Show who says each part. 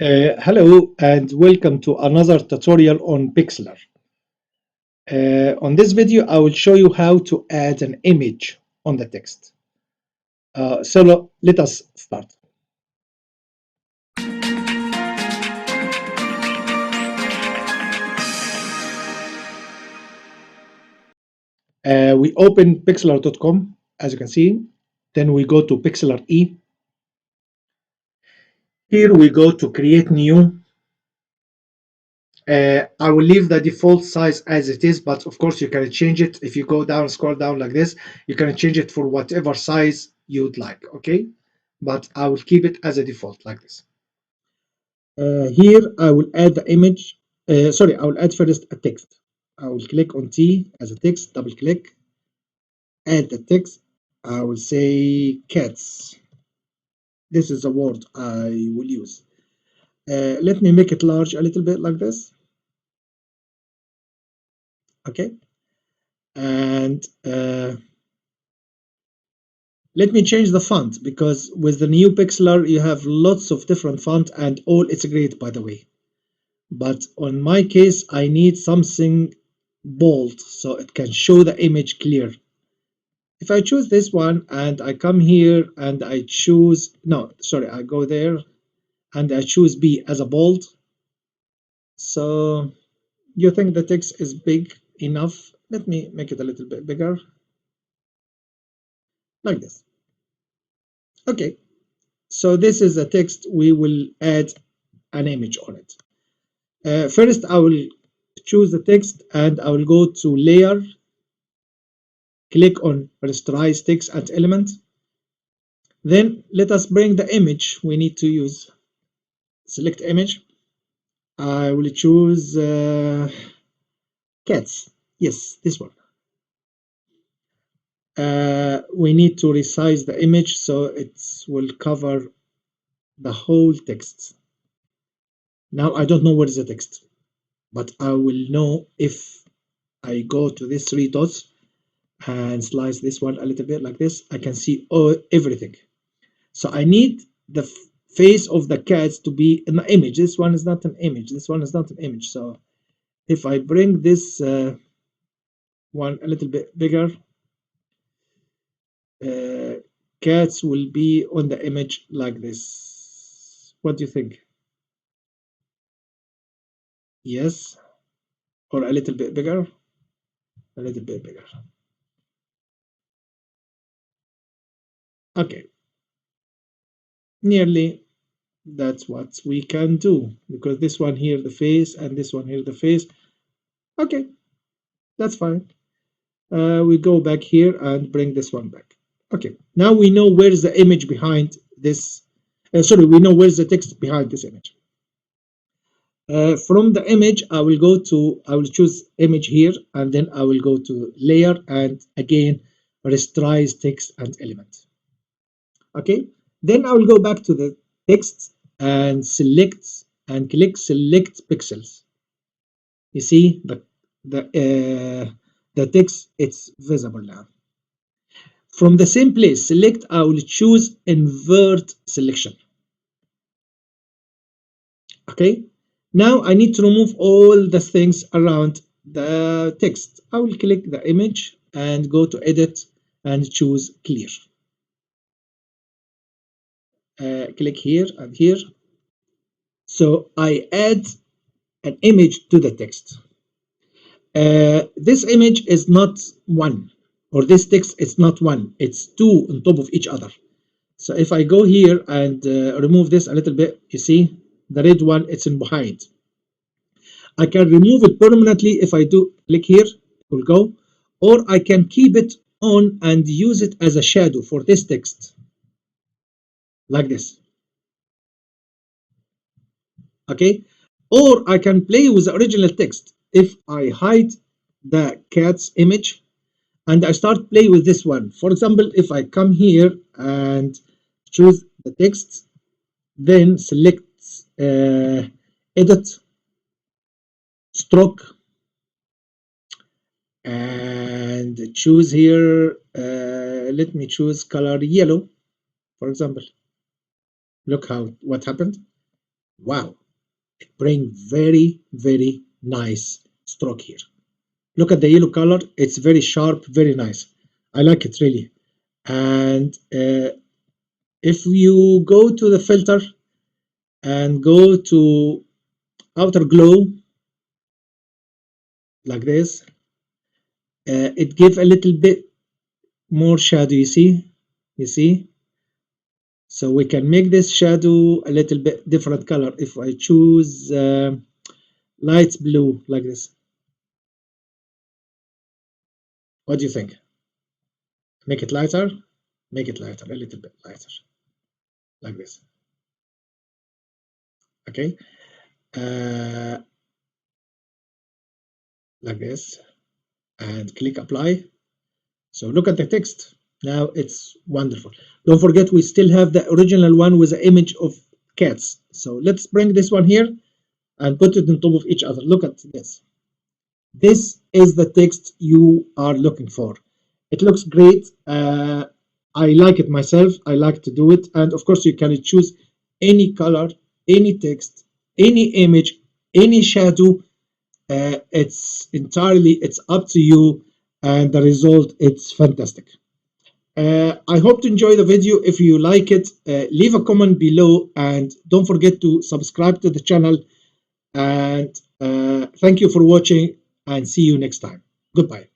Speaker 1: Hello and welcome to another tutorial on Pixlr. On this video, I will show you how to add an image on the text. So let us start. We open pixlr.com, as you can see. Then we go to Pixlr E. Here we go to create new. I will leave the default size as it is, but of course you can change it. If you go down, scroll down like this, you can change it for whatever size you'd like, okay? But I will keep it as a default like this. Here I will add the image. I will add first a text. I will click on T as a text, double click, add the text. I will say cats. This is a word I will use. Let me make it large a little bit like this. Okay. And let me change the font, because with the new Pixlr you have lots of different font and all it's great, by the way. But on my case I need something bold so it can show the image clear. If I choose this one and I come here and I choose, I go there and I choose B as a bold. So you think the text is big enough? Let me make it a little bit bigger. Like this. Okay, so this is a text. We will add an image on it. First, I will choose the text and I will go to Layer, click on Rasterize Text and Element. Then let us bring the image we need to use. Select image. I will choose cats. Yes, this one. We need to resize the image so it will cover the whole text. Now I don't know where is the text, but I will know if I go to these three dots and slice this one a little bit like this. I can see everything. So I need the face of the cats to be in the image. This one is not an image. This one is not an image. So if I bring this one a little bit bigger, cats will be on the image like this. What do you think? Yes, or a little bit bigger? A little bit bigger. Okay, nearly that's what we can do, because this one here the face and this one here the face. Okay, that's fine. We go back here and bring this one back. Okay, now we know where's the image behind this. We know where's the text behind this image. From the image, I will choose image here, and then I will go to Layer and again rasterize text and element. Okay, then I will go back to the text and click select pixels. You see the text, it's visible now. From the same place, select, I will choose invert selection. Okay, now I need to remove all the things around the text. I will click the image and go to edit and choose clear. Click here and here. So I add an image to the text. This image is not one, or this text is not one, it's two on top of each other. So if I go here and remove this a little bit, you see the red one, it's in behind. I can remove it permanently if I do click here, it will go, or I can keep it on and use it as a shadow for this text, like this. Okay, or I can play with the original text. If I hide the cat's image and I start play with this one, for example, if I come here and choose the text, then select edit, stroke, and choose here, let me choose color yellow, for example. Look what happened. Wow, it brings very nice stroke here. Look at the yellow color, it's very sharp, very nice. I like it really. And if you go to the filter and go to outer glow like this, it gives a little bit more shadow. You see, so we can make this shadow a little bit different color. If I choose light blue like this, what do you think? Make it lighter, a little bit lighter like this. Okay, like this, and click apply. So look at the text. Now it's wonderful. Don't forget, we still have the original one with the image of cats. So let's bring this one here and put it on top of each other. Look at this. This is the text you are looking for. It looks great. I like it myself. I like to do it. And of course, you can choose any color, any text, any image, any shadow. It's up to you, and the result, it's fantastic. I hope to enjoy the video. If you like it, leave a comment below, and don't forget to subscribe to the channel. And thank you for watching, and see you next time. Goodbye.